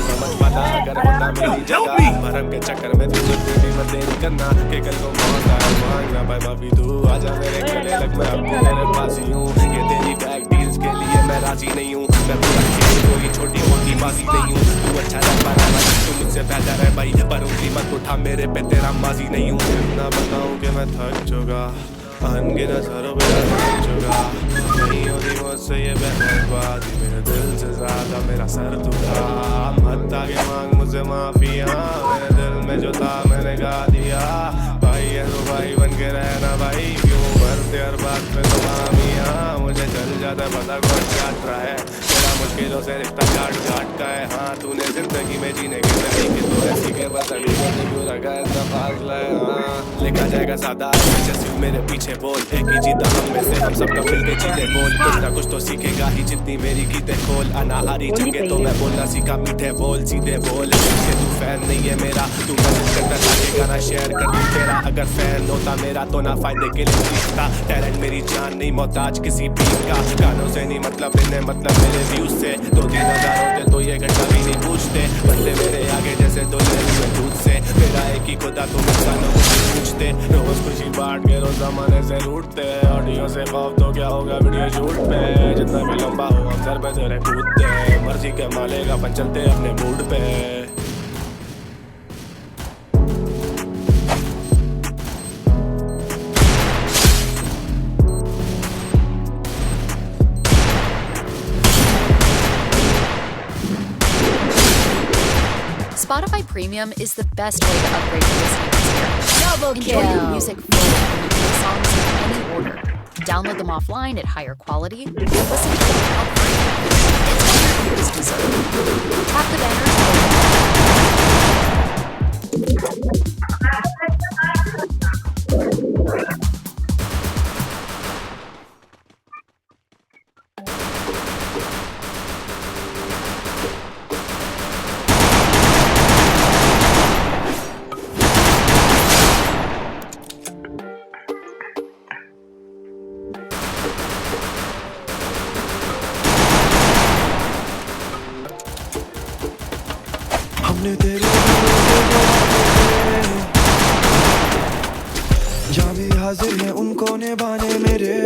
C: समझ पाता अगर होता मेरी जगह भरम के चक्कर में तुझे भी मत देरी करना कि कल को मौत आए मांगना भाई माफी तू आजा मेरे गले लग मैं अब तेरे पास ही हूँ ये तेरी बैक डील्स के लिए मैं राजी नहीं हूँ मैं पूरा कोई छोटी मोटी बाजी नहीं हूँ तू अच्छा लग पा रहा है तू मुझसे बेहतर है भाई पर उंगली मत उठा मेरे पे तेरा माजी नहीं हूँ ना बताऊँ कि मैं थक चुका अनगिनत हरों पे थक चुका नहीं होती मुझसे ये बहसबाजी मेरे दिल से ज्यादा मेरा सर दुखा मत आगे मांग मुझसे माफिया मेरे दिल में जो था मैंने गा दिया भाई है तो भाई बन के रहना भाई क्यों भरते हर बात पे तो खामियां मुझे चल जाता है पता कौन काट रहा है मेरा मुश्किलों से रिश्ता काट का है हाँ तूने जिंदगी में जीने के तरीके तो ऐसी के बस अड़ी क्यों रखा है इतना फासला है हाँ लिखा जाएगा सादा जैसे मेरे पीछे बोल एक ही जीता हम में से हम सबका मिलके जीते बोल कुछ ना कुछ तो सीखेगा ही जितनी मेरी गीतें खोल अनाहारी जंगे तो मैं बोलना सीखा मीठे बोल सीधे बोल कि तू फैन नहीं है मेरा तू मैसेज करता था गाना शेयर कर दूं तेरा अगर फैन होता मेरा तो ना फायदे के लिए सीखता टैलेंट मेरी जान नहीं मोहताज किसी बीट का गानों से नहीं मतलब इन्हें मतलब मेरे व्यूज से पे 2-3 हज़ार होते तो ये घंटा भी नहीं पूछते बंदे मेरे आगे जैसे तो ले हुए दूध से मेरा एक ही खुदा तुम इंसानों को पूछते रोज खुशी बांट के रोज जमाने से रूठते ऑडियो से खौफ तो क्या होगा वीडियो शूट पे जितना भी लंबा हो हम सर पे तेरे कूदते मर्जी के मालेगा अपन चलते अपने मूड पे
F: Spotify Premium is the best way to upgrade your listening experience.
J: Double
F: Enjoy your
J: kill.
F: music fully when you play songs in any order. Download them offline at higher quality and listen to them without free. It's what your ears deserve. Tap the banner.
E: हमने तेरे जहाँ भी हाजिर है उनको निभाने मेरे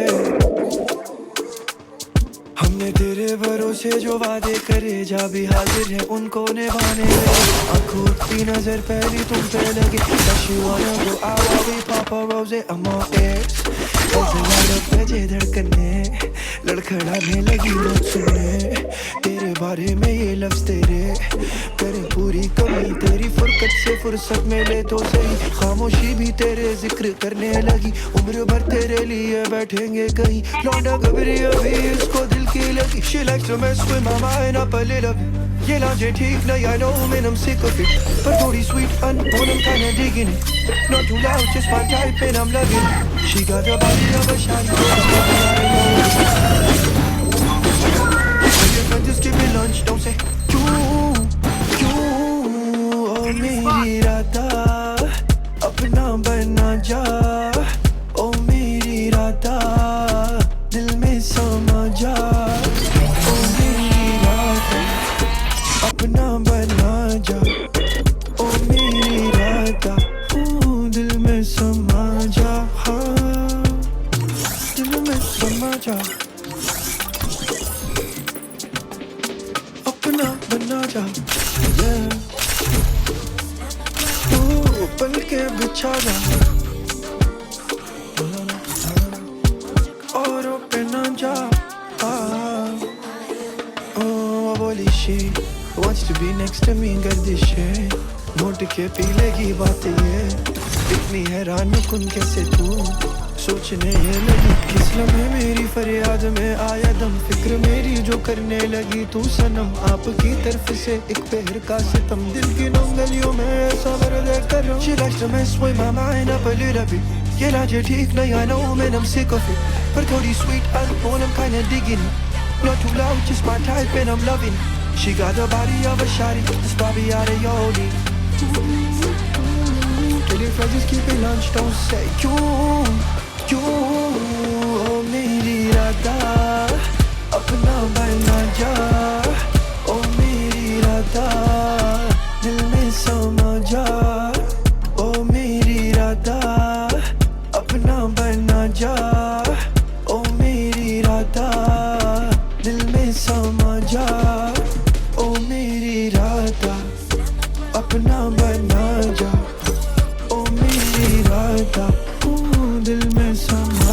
E: हमने तेरे भरोसे जो वादे करे जहाँ भी हाजिर है उनको निभाने मेरे आंखों की नजर पहली तुम पे लगी She wanna go out while we pop a rose I'm all ears ऐसे वालों पे जे धड़कने लड़खड़ाने लगी लोग सुने तेरे बारे में ये लफ्ज तेरे करे पूरी कमी तेरी फुरकत से फुर्सत मिले तो सही खामोशी भी तेरे जिक्र करने लगी उम्र भर तेरे लिए बैठेंगे कहीं लौंडा गबरी अभी इसको दिल की लगी She likes to mess with my mind up a little bit ये लांझे ठीक नहीं I know man I'm sick of it पर थोड़ी sweet unborn I'm kinda digging it not too loud just my type and I'm loving it She got the body of a shawty just give me lunch don't say ओ मेरी राधा अपना बना जा ओ मेरी राधा दिल में समा जा ओ मेरी राधा अपना बना जा ओ मेरी राधा दिल में समा जा दिल में समा जा अपना बना जा पल के बिछा जा और पे ना जा बोली she wants to be next to me गर्दिश है मोट के पी लेगी बात ये इतनी हैरान कुन कैसे तू सोचने ये लगी किस लम्हे मेरी फरियाद में आया दम फिक्र मेरी जो करने लगी तू सनम आपकी तरफ से एक पहर का सितम दिल की नंगलियों में ऐसा दर्द कर She likes to mess with my mind up a little bit ये लाजे ठीक नहीं I know man I'm sick of it पर थोड़ी sweet unborn I'm kinda digging it not too loud just my type and I'm loving it She got the body of a shawty that's probably out of your league Tell your friends just keep it lunch don't say क्यों ओ मेरी राधा अपना बना जा ओ मेरी राधा दिल में समा जा ओ मेरी राधा अपना बना जा ओ मेरी राधा दिल में समा जा ओ मेरी राधा अपना बना जा ओ मेरी राधा दिल में समा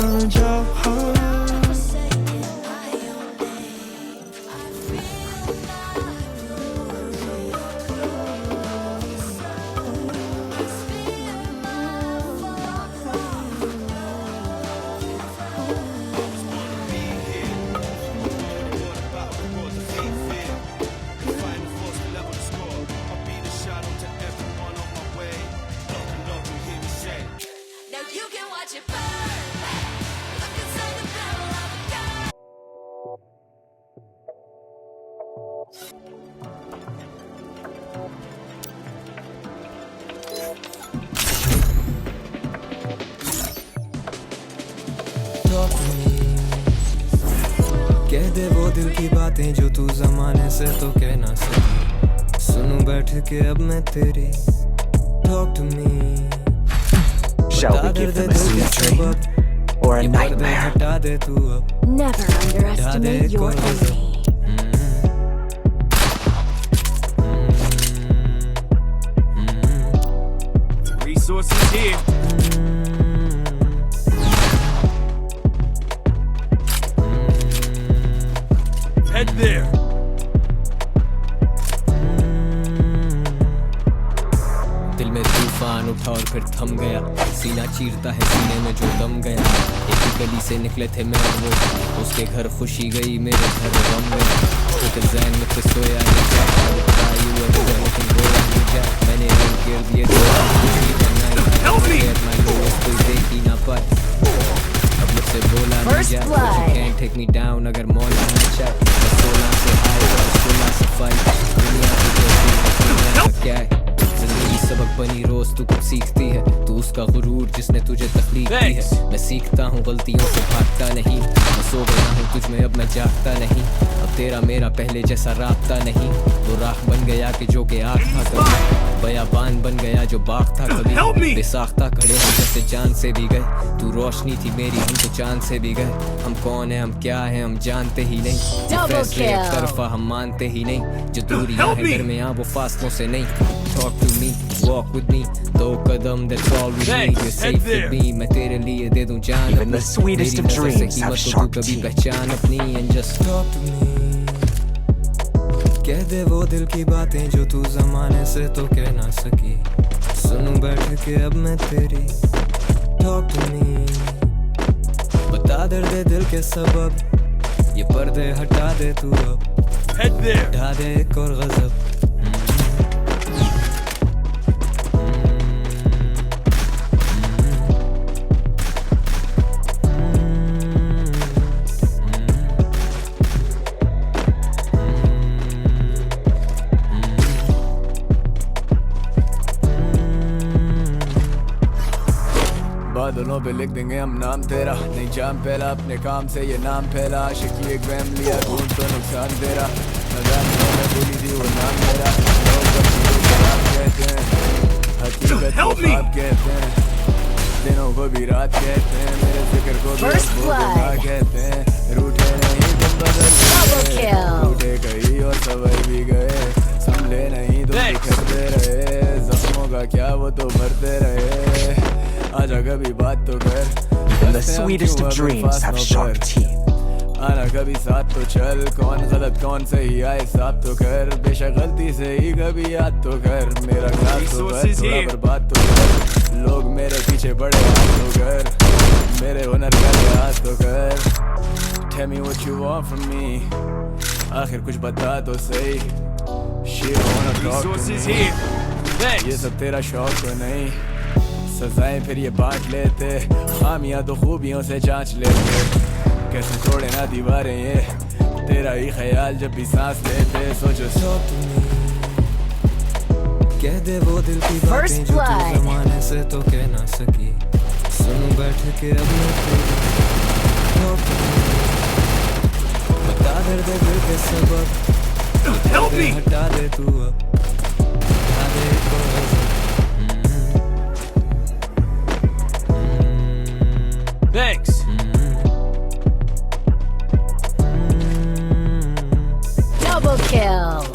E: कह दे वो दिल की बातें जो तू जमाने से तो कह ना सकी। सुनूं बैठ के अब मैं तेरी, talk to me।
K: Shall we give them a sweet dream or a nightmare?
E: हटा दे तू अब,
J: Never underestimate your enemy.
I: Resources here.
B: Head there.
A: दिल में तूफान उठा और फिर थम गया, सीना चीरता है सीने में जो दम गया। एक ही गली से निकले थे मैं और वो, उसके घर खुशी गई मेरे घर गम गया। तो जहन में तो सोया नहीं जाता, मैंने घेर दिए कोई देख ही ना पाए। अब मुझसे बोला नहीं जाए, you can't take me down अगर मौला ना चाहे। मैं 16 से हाई और 16 से फाइट, दुनिया की दुनिया का क्या है। जिंदगी सबक बनी रोज तू कुछ सीखती है, तू उसका गुरूर जिसने तुझे तकलीफ दी है। मैं सीखता हूँ गलतियों से भागता नहीं, मैं सो गया हूँ तुझ में अब मैं जागता नहीं। अब तेरा मेरा पहले जैसा राबता नहीं, वो राह बन गया कि जो के आग था कभी, बयाबान बन गया जो बाग था कभी। बेसाख्ता खड़े हम जैसे जान से भी गए, तू रोशनी थी मेरी हम तो चांद से भी गए। हम कौन है हम क्या है हम जानते ही नहीं, फैसले एक तरफा हम मानते ही नहीं। जो दूरियां है दरमियां वो फासलों से नहीं। Talk to me, walk with me, 2 Kadam that's all we need. You're safe with me, मैं तेरे लिए दे दूं जान
K: Even the sweetest of dreams have sharp
A: कभी
K: teeth.
A: पहचान अपनी and just
E: talk to me। कह दे वो दिल की बातें जो तू जमाने से तो कह ना सकी। सुनूं बैठ के अब मैं तेरी, talk to me। बता दर्द दिल के सबब, ये पर्दे हटा दे तू अब,
B: Head there.
E: हटा दे एक और गजब।
A: बादलों पे लिख देंगे हम नाम तेरा, नहीं जाम पहला अपने काम से ये नाम फैला। आशिकी एक वहम लिया ढूंढ तो नुकसान तेरा, मैं भूली थी वो नाम मेरा। लोग शराब कहते हैं, हकीकत को ख्वाब कहते हैं, दिनों को भी रात कहते हैं, मेरे फिक्र को भी कहते हैं। रूठे नहीं तुम बदलते, रूठे कहीं और सवर भी गए, संभले नहीं तुम बिखरते रहे। जख्मों का क्या वो तो भरते रहे, आजा कभी बात तो कर।
K: Even the sweetest of dreams have sharp teeth.
A: आना कभी साथ तो चल, कौन गलत कौन सही आए साफ तो कर। बेशक गलती से ही कभी याद तो कर, मेरा ग्लास तो भर थोड़ा बर्बाद तो कर। लोग मेरे पीछे पड़े हाथ तो कर, मेरे हुनर का लिहाज तो कर। Tell me what you want from me, आखिर कुछ बता तो सही। She don't wanna talk to me, ये सब तेरा शौक तो नहीं। सजाएं फिर ये बांट लेते, खामियां तो खूबियों से जांच लेते। कैसे तोड़े ना दीवारें ये, तेरा ही ख्याल जब भी सांस लेते। सोचो
E: कह दे वो दिल की बातें जो तू जमाने से तो कह ना सकी। सुनूं बैठ के अब मैं तेरी, बता दर्द दिल के सबब, हटा दे तू अब, हटा दे एक और गजब।
I: Thanks.
J: Double kill.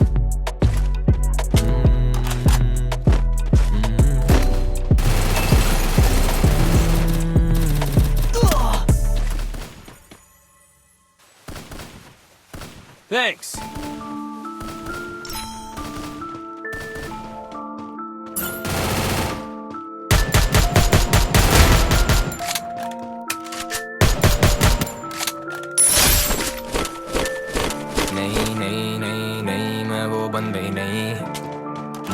I: Thanks.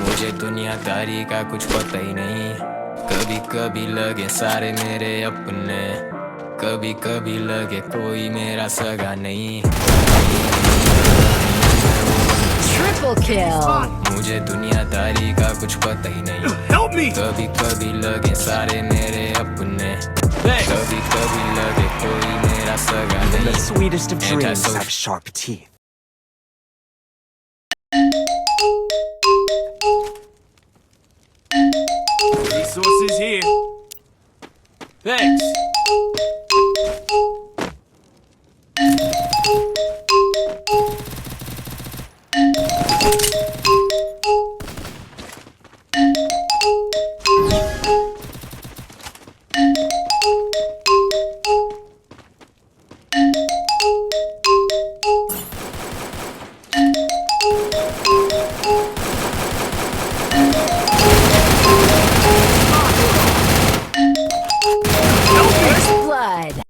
A: मुझे दुनियादारी का कुछ पता ही नहीं। कभी कभी लगे सारे मेरे अपने, कभी कभी लगे कोई मेरा सगा नहीं।
J: Triple kill.
A: मुझे दुनियादारी का कुछ पता ही नहीं। कभी कभी लगे सारे मेरे अपने, कभी कभी लगे कोई मेरा सगा नहीं।
K: sweetest of dreams
A: Antisocial.
K: have sharp teeth.
B: Resources here. Thanks.
J: First blood.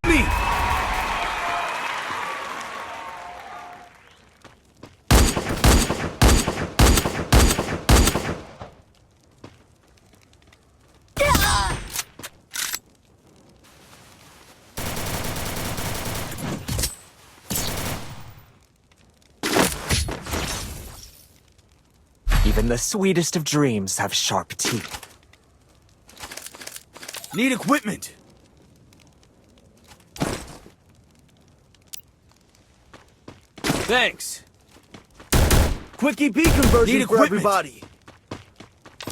B: Me.
K: Even the sweetest of dreams have sharp teeth.
B: Need equipment. Thanks.
H: Quick EP conversion
B: Need
H: for
B: equipment.
H: everybody.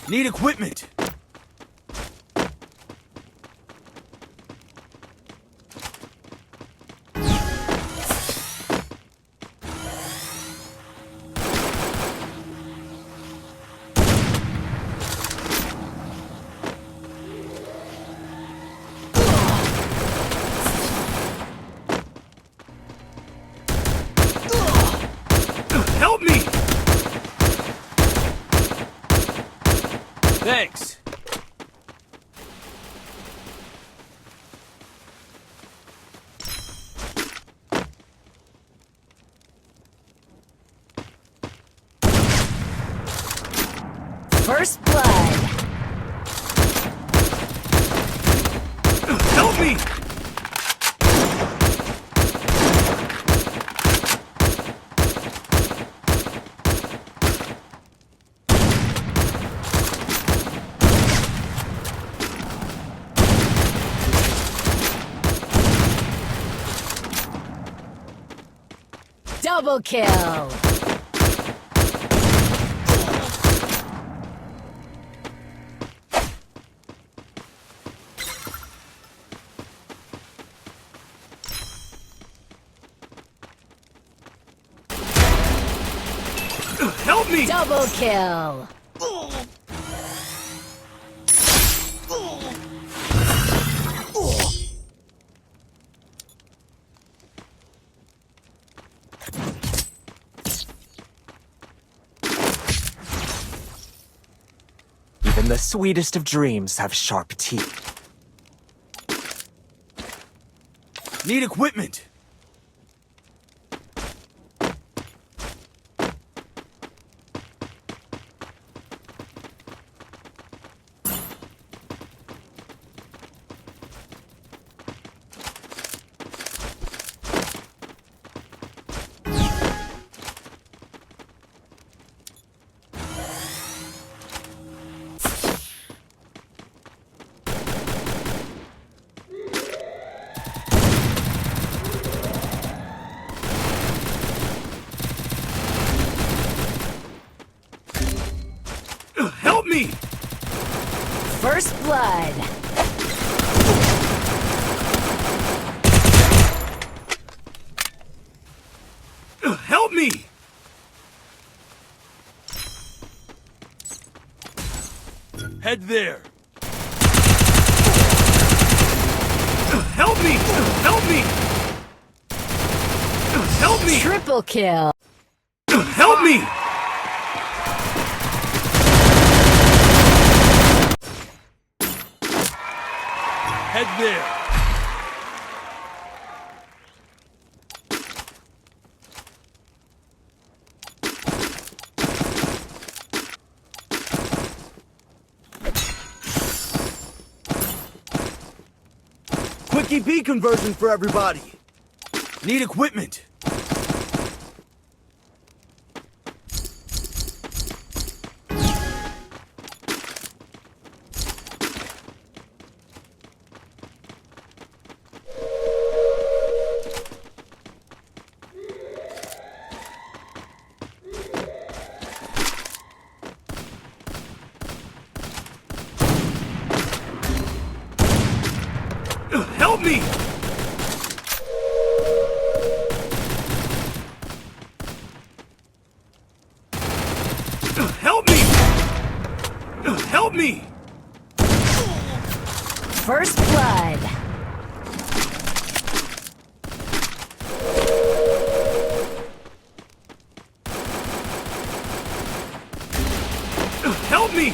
B: Need equipment. Help me! Thanks.
J: First blood.
B: Help me!
J: Double kill.
B: Help me!
J: Double kill.
K: Even the sweetest of dreams have sharp teeth.
B: Need equipment. Help me!
J: First blood.
B: Help me! Head there. Help me! Help me! Help me!
J: Triple kill.
B: Help me! Head there.
H: Quick EP conversion for everybody.
B: Need equipment. Help me! Help me! Help me!
J: First blood.
B: Help me!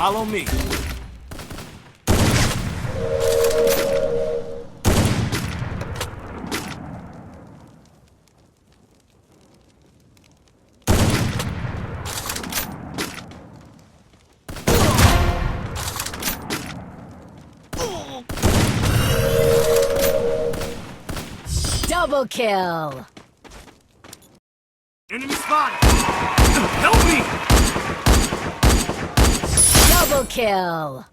B: Follow me.
J: Double kill.
B: Enemy spotted! Help me!
J: Double kill.